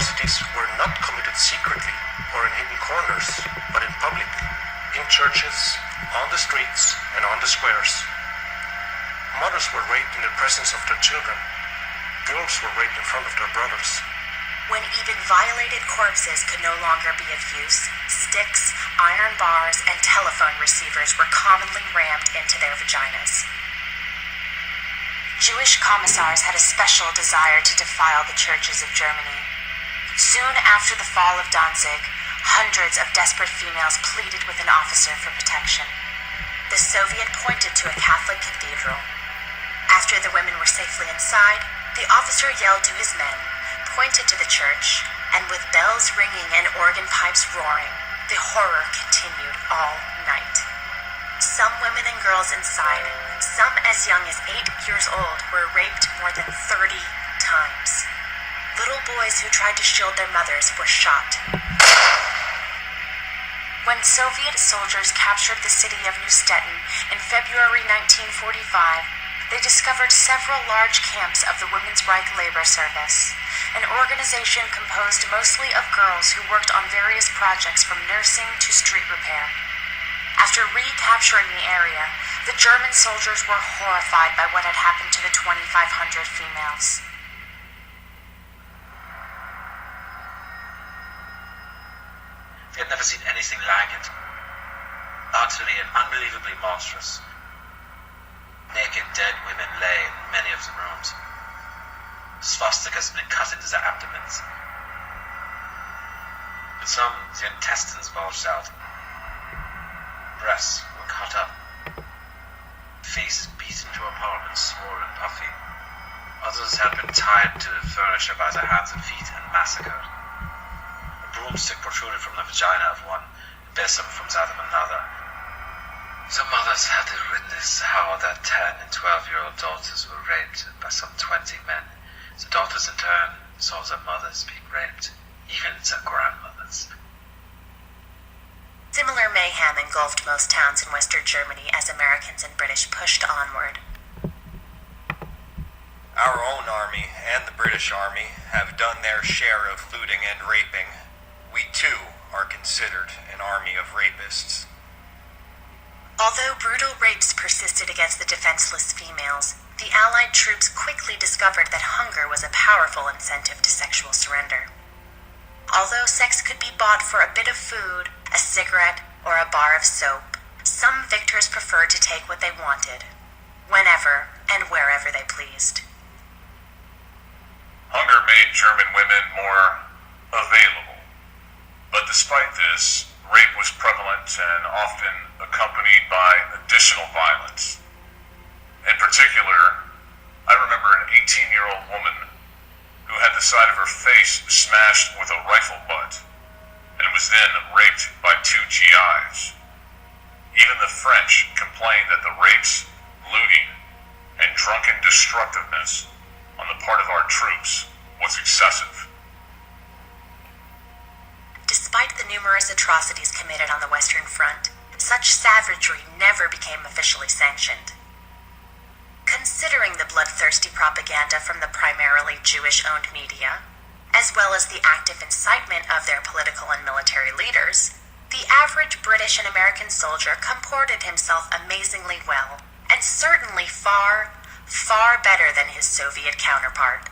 atrocities were not committed secretly or in hidden corners, but in public, in churches, on the streets, and on the squares. Mothers were raped in the presence of their children. Girls were raped in front of their brothers. When even violated corpses could no longer be of use, sticks, iron bars, and telephone receivers were commonly rammed into their vaginas. Jewish commissars had a special desire to defile the churches of Germany. Soon after the fall of Danzig, hundreds of desperate females pleaded with an officer for protection. The Soviet pointed to a Catholic cathedral. After the women were safely inside, the officer yelled to his men, pointed to the church, and with bells ringing and organ pipes roaring, the horror continued all night. Some women and girls inside, some as young as 8 years old, were raped more than 30 times. Little boys who tried to shield their mothers were shot. When Soviet soldiers captured the city of Neustetten in February 1945, they discovered several large camps of the Women's Reich Labor Service, an organization composed mostly of girls who worked on various projects from nursing to street repair. After recapturing the area, the German soldiers were horrified by what had happened to the 2,500 females. They had never seen anything like it. Utterly and unbelievably monstrous. Naked, dead women lay in many of the rooms. Swastikas had been cut into their abdomens. In some, the intestines bulged out. Breasts were cut up. Faces beaten to a pulp and swollen and puffy. Others had been tied to the furniture by their hands and feet and massacred. A broomstick protruded from the vagina of one, a besom from that of another. Some mothers had to witness how their 10 and 12-year-old daughters were raped by some 20 men. The daughters in turn saw their mothers being raped, even their grandmothers. Similar mayhem engulfed most towns in Western Germany as Americans and British pushed onward. Our own army and the British Army have done their share of looting and raping. We too are considered an army of rapists. Although brutal rapes persisted against the defenseless females, the Allied troops quickly discovered that hunger was a powerful incentive to sexual surrender. Although sex could be bought for a bit of food, a cigarette, or a bar of soap, some victors preferred to take what they wanted, whenever and wherever they pleased. Hunger made German women more available. But despite this, rape was prevalent and often accompanied by additional violence. In particular, I remember an 18-year-old woman who had the side of her face smashed with a rifle butt and was then raped by 2 GIs. Even the French complained that the rapes, looting, and drunken destructiveness on the part of our troops was excessive. Despite the numerous atrocities committed on the Western Front, such savagery never became officially sanctioned. Considering the bloodthirsty propaganda from the primarily Jewish-owned media, as well as the active incitement of their political and military leaders, the average British and American soldier comported himself amazingly well, and certainly far, far better than his Soviet counterpart.